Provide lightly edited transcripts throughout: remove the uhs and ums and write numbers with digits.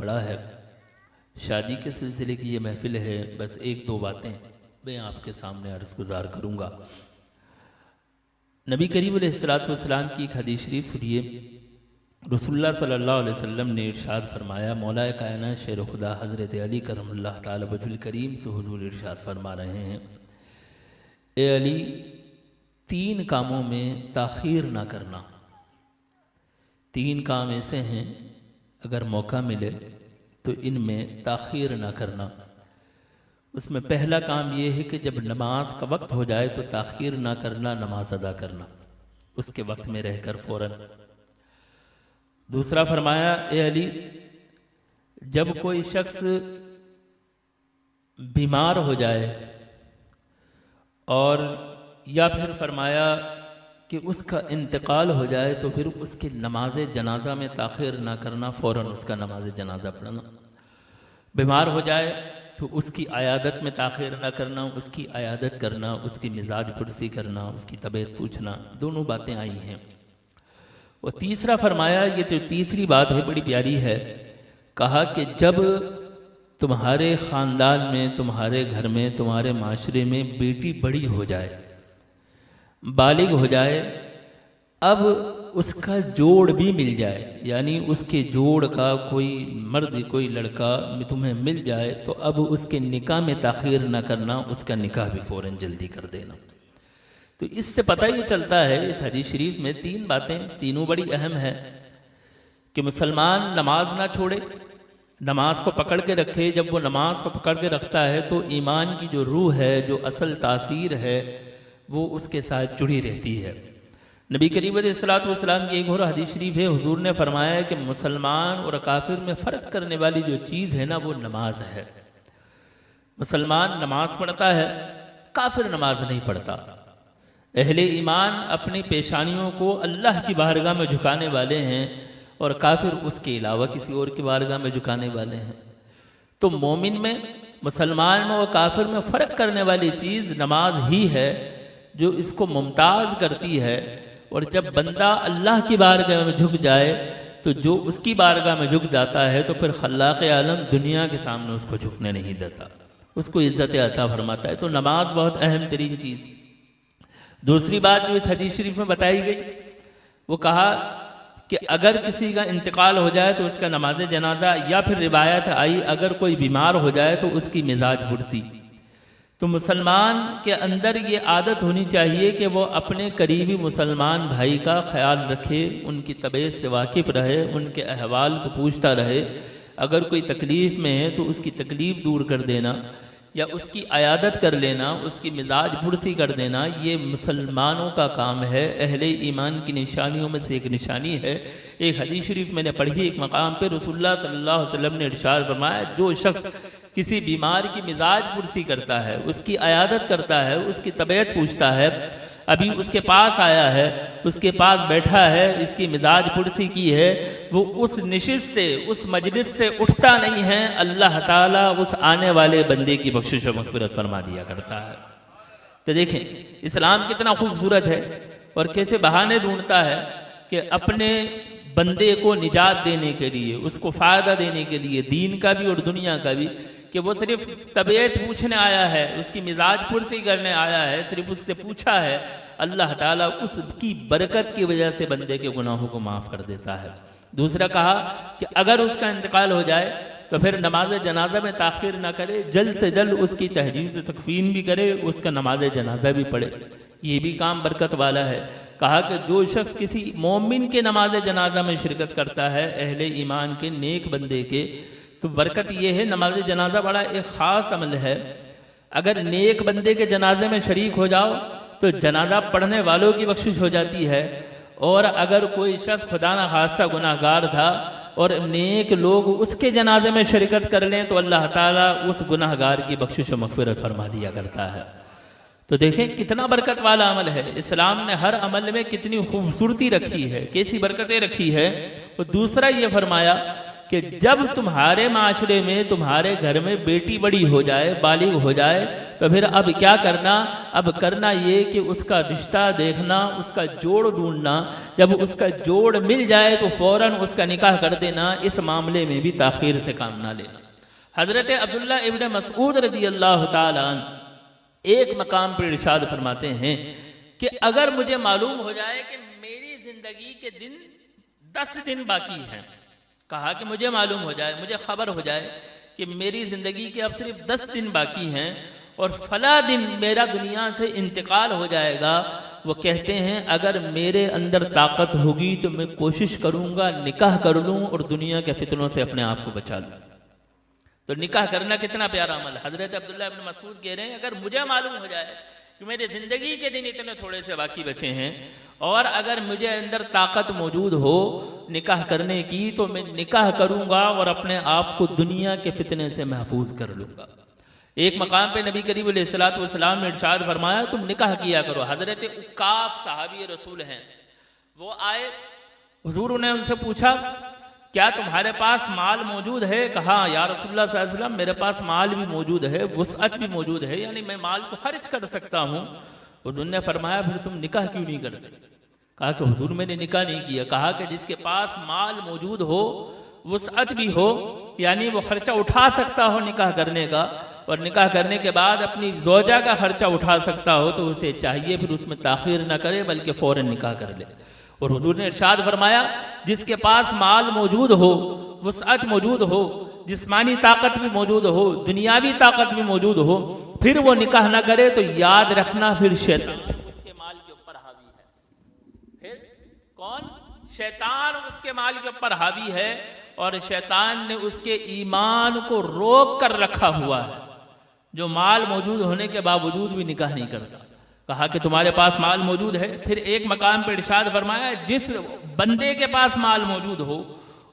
بڑا ہے، شادی کے سلسلے کی یہ محفل ہے، بس ایک دو باتیں میں آپ کے سامنے عرض گزار کروں گا۔ نبی کریم علیہ السلام کی ایک حدیث شریف سنیے۔ رسول اللہ صلی اللہ علیہ وسلم نے ارشاد فرمایا، مولا کائنات شیر خدا حضرت علی کرم اللہ تعالی وجہ الکریم سے حضور ارشاد فرما رہے ہیں، اے علی، 3 کاموں میں تاخیر نہ کرنا۔ 3 کام ایسے ہیں اگر موقع ملے تو ان میں تاخیر نہ کرنا۔ اس میں پہلا کام یہ ہے کہ جب نماز کا وقت ہو جائے تو تاخیر نہ کرنا، نماز ادا کرنا اس کے وقت میں رہ کر فوراً۔ دوسرا فرمایا، اے علی، جب کوئی شخص بیمار ہو جائے اور یا پھر فرمایا کہ اس کا انتقال ہو جائے تو پھر اس کی نماز جنازہ میں تاخیر نہ کرنا، فوراً اس کا نماز جنازہ پڑھنا۔ بیمار ہو جائے تو اس کی عیادت میں تاخیر نہ کرنا، اس کی عیادت کرنا، اس کی مزاج پرسی کرنا، اس کی طبیعت پوچھنا، دونوں باتیں آئی ہیں۔ اور تیسرا فرمایا، یہ جو تیسری بات ہے بڑی پیاری ہے، کہا کہ جب تمہارے خاندان میں، تمہارے گھر میں، تمہارے معاشرے میں بیٹی بڑی ہو جائے، بالغ ہو جائے، اب اس کا جوڑ بھی مل جائے، یعنی اس کے جوڑ کا کوئی مرد، کوئی لڑکا تمہیں مل جائے تو اب اس کے نکاح میں تاخیر نہ کرنا، اس کا نکاح بھی فوراً جلدی کر دینا۔ تو اس سے پتہ یہ چلتا ہے، اس حدیث شریف میں 3 باتیں، تینوں بڑی اہم ہیں، کہ مسلمان نماز نہ چھوڑے، نماز کو پکڑ کے رکھے۔ جب وہ نماز کو پکڑ کے رکھتا ہے تو ایمان کی جو روح ہے، جو اصل تاثیر ہے، وہ اس کے ساتھ جڑی رہتی ہے۔ نبی کریم علیہ السلام کی ایک اور حدیث شریف ہے، حضور نے فرمایا کہ مسلمان اور کافر میں فرق کرنے والی جو چیز ہے نا، وہ نماز ہے۔ مسلمان نماز پڑھتا ہے، کافر نماز نہیں پڑھتا۔ اہل ایمان اپنی پیشانیوں کو اللہ کی بارگاہ میں جھکانے والے ہیں اور کافر اس کے علاوہ کسی اور کی بارگاہ میں جھکانے والے ہیں۔ تو مومن میں، مسلمان میں اور کافر میں فرق کرنے والی چیز نماز ہی ہے، جو اس کو ممتاز کرتی ہے۔ اور جب بندہ اللہ کی بارگاہ میں جھک جائے تو جو اس کی بارگاہ میں جھک جاتا ہے تو پھر خلاق عالم دنیا کے سامنے اس کو جھکنے نہیں دیتا، اس کو عزت عطا فرماتا ہے۔ تو نماز بہت اہم ترین چیز۔ دوسری بات جو اس حدیث شریف میں بتائی گئی، وہ کہا کہ اگر کسی کا انتقال ہو جائے تو اس کا نماز جنازہ، یا پھر روایت آئی اگر کوئی بیمار ہو جائے تو اس کی مزاج پرسی۔ تو مسلمان کے اندر یہ عادت ہونی چاہیے کہ وہ اپنے قریبی مسلمان بھائی کا خیال رکھے، ان کی طبیعت سے واقف رہے، ان کے احوال کو پوچھتا رہے۔ اگر کوئی تکلیف میں ہے تو اس کی تکلیف دور کر دینا، یا اس کی عیادت کر لینا، اس کی مزاج پرسی کر دینا، یہ مسلمانوں کا کام ہے۔ اہل ایمان کی نشانیوں میں سے ایک نشانی ہے۔ ایک حدیث شریف میں نے پڑھی، ایک مقام پہ رسول اللہ صلی اللہ علیہ وسلم نے ارشاد فرمایا، جو شخص کسی بیمار کی مزاج پرسی کرتا ہے، اس کی عیادت کرتا ہے، اس کی طبیعت پوچھتا ہے، ابھی اس کے پاس آیا ہے، اس کے پاس بیٹھا ہے، اس کی مزاج پرسی کی ہے، وہ اس نشست سے، اس مجلس سے اٹھتا نہیں ہے، اللہ تعالیٰ اس آنے والے بندے کی بخشش و مغفرت فرما دیا کرتا ہے۔ تو دیکھیں اسلام کتنا خوبصورت ہے، اور کیسے بہانے ڈھونڈتا ہے کہ اپنے بندے کو نجات دینے کے لیے، اس کو فائدہ دینے کے لیے، دین کا بھی اور دنیا کا بھی، کہ وہ صرف طبیعت پوچھنے آیا ہے، اس کی مزاج پرسی کرنے آیا ہے، صرف اس سے پوچھا ہے، اللہ تعالیٰ اس کی برکت کی وجہ سے بندے کے گناہوں کو معاف کر دیتا ہے۔ دوسرا کہا کہ اگر اس کا انتقال ہو جائے تو پھر نماز جنازہ میں تاخیر نہ کرے، جلد سے جلد اس کی تہجید و تکفین بھی کرے، اس کا نماز جنازہ بھی پڑھے، یہ بھی کام برکت والا ہے۔ کہا کہ جو شخص کسی مومن کے نماز جنازہ میں شرکت کرتا ہے، اہل ایمان کے نیک بندے کے، تو برکت یہ ہے، نماز جنازہ بڑا ایک خاص عمل ہے۔ اگر نیک بندے کے جنازے میں شریک ہو جاؤ تو جنازہ پڑھنے والوں کی بخشش ہو جاتی ہے، اور اگر کوئی شخص خدا نہ خاصہ گناہ گار تھا اور نیک لوگ اس کے جنازے میں شرکت کر لیں تو اللہ تعالیٰ اس گناہ گار کی بخشش و مغفرت فرما دیا کرتا ہے۔ تو دیکھیں کتنا برکت والا عمل ہے۔ اسلام نے ہر عمل میں کتنی خوبصورتی رکھی ہے، کیسی برکتیں رکھی ہے۔ اور دوسرا یہ فرمایا کہ جب تمہارے معاشرے میں، تمہارے گھر میں بیٹی بڑی ہو جائے، بالغ ہو جائے، تو پھر اب کیا کرنا؟ اب کرنا یہ کہ اس کا رشتہ دیکھنا، اس کا جوڑ ڈھونڈنا، جب اس کا جوڑ مل جائے تو فوراً اس کا نکاح کر دینا، اس معاملے میں بھی تاخیر سے کام نہ لینا۔ حضرت عبداللہ ابن مسعود رضی اللہ تعالیٰ عنہ ایک مقام پر ارشاد فرماتے ہیں کہ اگر مجھے معلوم ہو جائے کہ میری زندگی کے دن 10 دن باقی ہیں، کہا کہ مجھے معلوم ہو جائے، مجھے خبر ہو جائے کہ میری زندگی کے اب صرف 10 دن باقی ہیں اور فلاں دن میرا دنیا سے انتقال ہو جائے گا، وہ کہتے ہیں اگر میرے اندر طاقت ہوگی تو میں کوشش کروں گا نکاح کر لوں اور دنیا کے فتنوں سے اپنے آپ کو بچا لوں۔ تو نکاح کرنا کتنا پیارا عمل ہے۔ حضرت عبداللہ ابن مسعود کہہ رہے ہیں اگر مجھے معلوم ہو جائے کہ میرے زندگی کے دن اتنے تھوڑے سے باقی بچے ہیں اور اگر مجھے اندر طاقت موجود ہو نکاح کرنے کی تو میں نکاح کروں گا اور اپنے آپ کو دنیا کے فتنے سے محفوظ کر لوں گا۔ ایک مقام پہ نبی کریم علیہ الصلوۃ والسلام نے ارشاد فرمایا تم نکاح کیا کرو۔ حضرت عکاف صحابی رسول ہیں، وہ آئے، حضور نے ان سے پوچھا کیا تمہارے پاس مال موجود ہے؟ کہا یا رسول اللہ صلی اللہ علیہ وسلم میرے پاس مال بھی موجود ہے، وسعت بھی موجود ہے، یعنی میں مال کو خرچ کر سکتا ہوں۔ حضور نے فرمایا پھر تم نکاح کیوں نہیں کرتے؟ کہا کہ حضور میں نے نکاح نہیں کیا۔ کہا کہ جس کے پاس مال موجود ہو، وسعت بھی ہو، یعنی وہ خرچہ اٹھا سکتا ہو نکاح کرنے کا، اور نکاح کرنے کے بعد اپنی زوجہ کا خرچہ اٹھا سکتا ہو تو اسے چاہیے پھر اس میں تاخیر نہ کرے بلکہ فوراً نکاح کر لے۔ اور حضور نے ارشاد فرمایا جس کے پاس مال موجود ہو، وسعت موجود ہو، جسمانی طاقت بھی موجود ہو، دنیاوی طاقت بھی موجود ہو، پھر وہ نکاح نہ کرے تو یاد رکھنا پھر شیطان اس کے مال کے اوپر حاوی ہے۔ پھر کون؟ شیطان اس کے مال کے اوپر حاوی ہے، اور شیطان نے اس کے ایمان کو روک کر رکھا ہوا ہے، جو مال موجود ہونے کے باوجود بھی نکاح نہیں کرتا۔ کہا کہ تمہارے پاس مال موجود ہے۔ پھر ایک مقام پر ارشاد فرمایا جس بندے کے پاس مال موجود ہو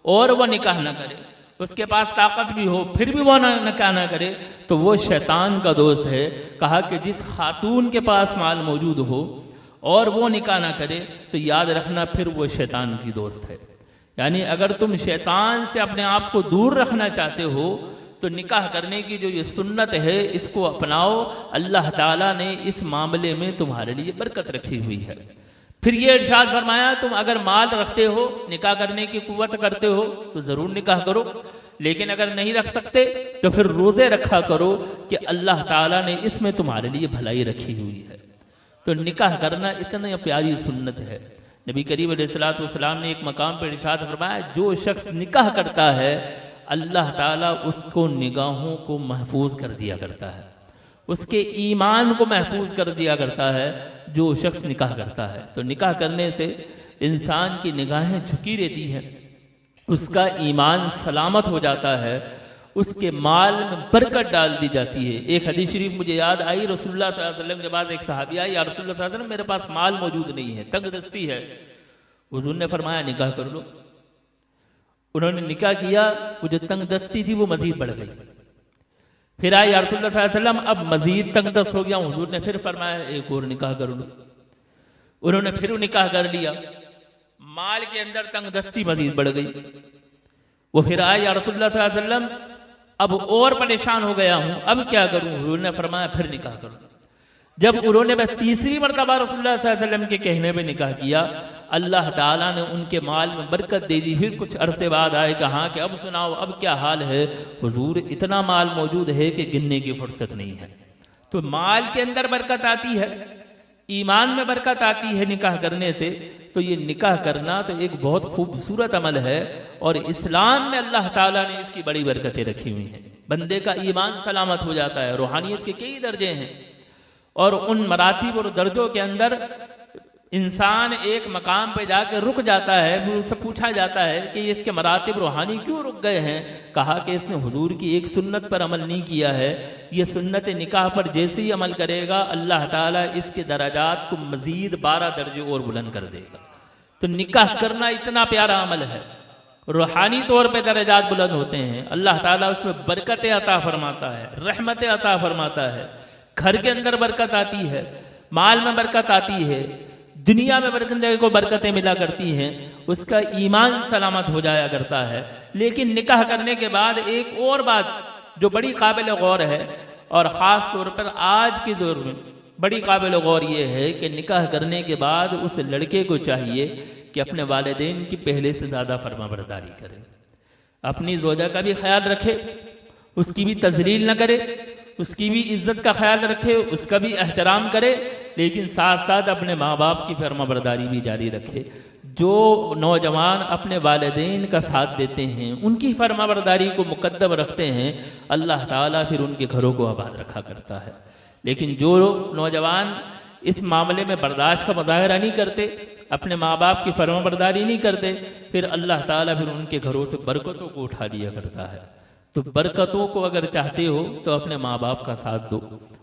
اور وہ نکاح نہ کرے، اس کے پاس طاقت بھی ہو پھر بھی وہ نکاح نہ کرے تو وہ شیطان کا دوست ہے۔ کہا کہ جس خاتون کے پاس مال موجود ہو اور وہ نکاح نہ کرے تو یاد رکھنا پھر وہ شیطان کی دوست ہے۔ یعنی اگر تم شیطان سے اپنے آپ کو دور رکھنا چاہتے ہو تو نکاح کرنے کی جو یہ سنت ہے اس کو اپناؤ، اللہ تعالیٰ نے اس معاملے میں تمہارے لیے برکت رکھی ہوئی ہے۔ پھر یہ ارشاد فرمایا تم اگر مال رکھتے ہو، نکاح کرنے کی قوت کرتے ہو تو ضرور نکاح کرو، لیکن اگر نہیں رکھ سکتے تو پھر روزے رکھا کرو کہ اللہ تعالیٰ نے اس میں تمہارے لیے بھلائی رکھی ہوئی ہے۔ تو نکاح کرنا اتنی پیاری سنت ہے۔ نبی کریم علیہ الصلوۃ والسلام نے ایک مقام پر ارشاد فرمایا جو شخص نکاح کرتا ہے اللہ تعالیٰ اس کو نگاہوں کو محفوظ کر دیا کرتا ہے، اس کے ایمان کو محفوظ کر دیا کرتا ہے جو شخص نکاح کرتا ہے۔ تو نکاح کرنے سے انسان کی نگاہیں جھکی رہتی ہیں، اس کا ایمان سلامت ہو جاتا ہے، اس کے مال میں برکت ڈال دی جاتی ہے۔ ایک حدیث شریف مجھے یاد آئی، رسول اللہ صلی اللہ علیہ وسلم کے پاس ایک صحابی آئی، یا رسول اللہ صلی اللہ علیہ وسلم میرے پاس مال موجود نہیں ہے، تنگ دستی ہے۔ حضور نے فرمایا نکاح کر لو۔ انہوں نے نکاح کیا، وہ جو تنگ دستی تھی وہ مزید بڑھ گئی۔ پھر آئے یا رسول اللہ صلی اللہ علیہ وسلم اب مزید تنگ دست ہو گیا۔ حضور نے پھر فرمایا ایک اور نکاح کر لو۔ انہوں نے پھر نکاح کر لیا، مال کے اندر تنگ دستی مزید بڑھ گئی۔ وہ پھر آئے یا رسول اللہ صلی اللہ علیہ وسلم اب اور پریشان ہو گیا ہوں، اب کیا کروں؟ حضور نے فرمایا پھر نکاح کرو۔ جب انہوں نے بس تیسری مرتبہ رسول اللہ صلی اللہ علیہ وسلم کے کہنے پہ نکاح کیا، اللہ تعالیٰ نے ان کے مال میں برکت دے دی۔ پھر کچھ عرصے بعد آئے، کہا کہ اب سناؤ اب کیا حال ہے؟ حضور اتنا مال موجود ہے کہ گننے کی فرصت نہیں ہے۔ تو مال کے اندر برکت آتی ہے، ایمان میں برکت آتی ہے نکاح کرنے سے۔ تو یہ نکاح کرنا تو ایک بہت خوبصورت عمل ہے، اور اسلام میں اللہ تعالیٰ نے اس کی بڑی برکتیں رکھی ہوئی ہیں۔ بندے کا ایمان سلامت ہو جاتا ہے۔ روحانیت کے کئی درجے ہیں، اور ان مراتب اور درجوں کے اندر انسان ایک مقام پہ جا کے رک جاتا ہے۔ پھر اس سے پوچھا جاتا ہے کہ اس کے مراتب روحانی کیوں رک گئے ہیں؟ کہا کہ اس نے حضور کی ایک سنت پر عمل نہیں کیا ہے۔ یہ سنت نکاح پر جیسے ہی عمل کرے گا اللہ تعالیٰ اس کے درجات کو مزید 12 درجے اور بلند کر دے گا۔ تو نکاح کرنا اتنا پیارا عمل ہے، روحانی طور پہ درجات بلند ہوتے ہیں، اللہ تعالیٰ اس میں برکتیں عطا فرماتا ہے، رحمتیں عطا فرماتا ہے، گھر کے اندر برکت آتی ہے، مال میں برکت آتی ہے، دنیا میں برکتیں ملا کرتی ہیں، اس کا ایمان سلامت ہو جایا کرتا ہے۔ لیکن نکاح کرنے کے بعد ایک اور بات جو بڑی قابل غور ہے، اور خاص طور پر آج کے دور میں بڑی قابل غور یہ ہے کہ نکاح کرنے کے بعد اس لڑکے کو چاہیے کہ اپنے والدین کی پہلے سے زیادہ فرما برداری کرے، اپنی زوجہ کا بھی خیال رکھے، اس کی بھی تذلیل نہ کرے، اس کی بھی عزت کا خیال رکھے، اس کا بھی احترام کرے، لیکن ساتھ ساتھ اپنے ماں باپ کی فرما برداری بھی جاری رکھے۔ جو نوجوان اپنے والدین کا ساتھ دیتے ہیں، ان کی فرما برداری کو مقدم رکھتے ہیں، اللہ تعالیٰ پھر ان کے گھروں کو آباد رکھا کرتا ہے۔ لیکن جو نوجوان اس معاملے میں برداشت کا مظاہرہ نہیں کرتے، اپنے ماں باپ کی فرما برداری نہیں کرتے، پھر اللہ تعالیٰ پھر ان کے گھروں سے برکتوں کو اٹھا لیا کرتا ہے۔ تو برکتوں کو اگر چاہتے ہو تو اپنے ماں باپ کا ساتھ دو،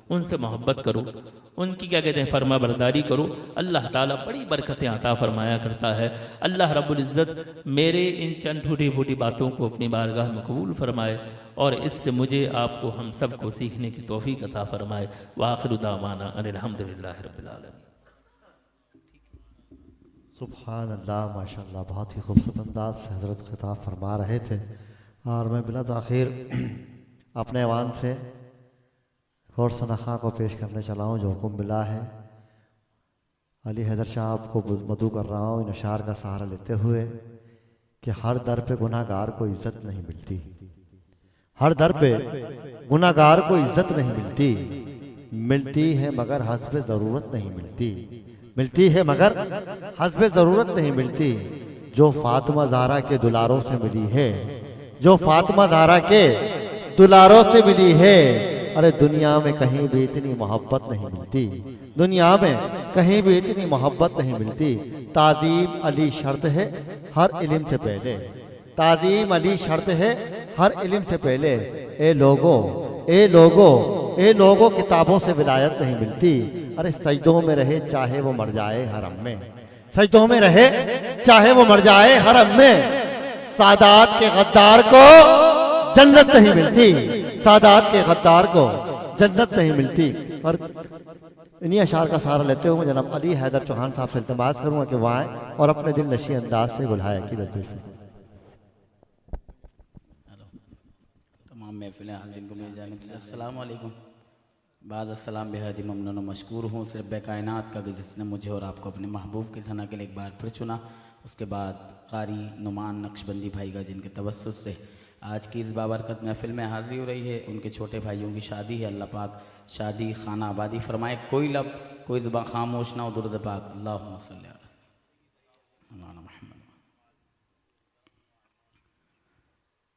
ان سے محبت کرو، ان کی کیا کہتے ہیں فرما برداری کرو، اللہ تعالیٰ بڑی برکتیں عطا فرمایا کرتا ہے۔ اللہ رب العزت میرے ان چند ٹوٹی پھوٹی باتوں کو اپنی بارگاہ میں قبول فرمائے اور اس سے مجھے، آپ کو، ہم سب کو سیکھنے کی توفیق عطا فرمائے۔ وآخر دعوانا ان الحمدللہ رب العالمین۔ سبحان اللہ، ماشاءاللہ، بہت ہی خوبصورت انداز سے حضرت خطاب فرما رہے تھے، اور میں بلا تاخیر اپنے ایوان سے ایک اور سنخا کو پیش کرنے چلا ہوں جو حکم ملا ہے۔ علی حیدر شاہ آپ کو مدعو کر رہا ہوں ان اشعار کا سہارا لیتے ہوئے کہ ہر در پہ گناہ گار کو عزت نہیں ملتی، ہر در پہ گناہ گار کو عزت نہیں ملتی، ملتی ہے مگر حسب ضرورت نہیں ملتی، ملتی ہے مگر حسب ضرورت نہیں ملتی۔ جو فاطمہ زہرا کے دلاروں سے ملی ہے، جو فاطمہ زہرا کے دلاروں سے ملی ہے، ارے دنیا میں کہیں بھی اتنی محبت نہیں ملتی، دنیا میں کہیں بھی اتنی محبت نہیں ملتی۔ تعظیم علی شرط ہے ہر علم سے پہلے، تعظیم علی شرط ہے ہر علم سے پہلے۔ اے لوگو، اے لوگو، اے لوگو، کتابوں سے ولایت نہیں ملتی، ارے سجدوں میں رہے چاہے وہ مر جائے حرم میں، سجدوں میں رہے چاہے وہ مر جائے حرم میں۔ سادات کے غدار کو جنت نہیں ملتی، سادات کے غدار کو جنت نہیں ملتی۔ اور انہی اشعار کا سہارا لیتے ہوئے جناب علی حیدر چوہان صاحب سے التماس کروں گا کہ وہ آئیں اور اپنے دل نشیں انداز سے گلہائے کی درپیش کریں۔ تمام محفل حاضرین کو میری جانب سے السلام علیکم۔ بعد السلام بہت ہی ممنون و مشکور ہوں اس رب کائنات کا کہ جس نے مجھے اور آپ کو اپنے محبوب کی ثنا کے لیے ایک بار پھر چنا۔ اس کے بعد قاری نعمان نقشبندی بھائی کا جن کے توسط سے آج کی اس بابرکت محفل میں حاضری ہو رہی ہے، ان کے چھوٹے بھائیوں کی شادی ہے۔ اللہ پاک شادی خانہ آبادی فرمائے، کوئی لب کوئی زباں خاموش نہ ہو، درود پاک اللہم صلی علی محمد۔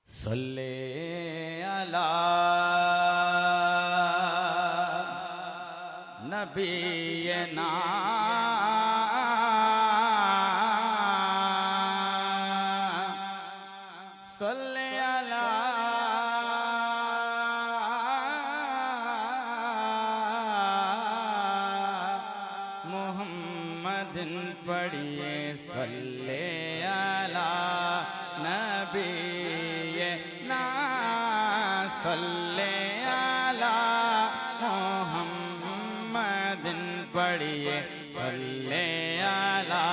صلی علی نبینا صلی علی محمد پڑھیے، صلی علی نبینا صلی علی محمد پڑھیے، صلی علی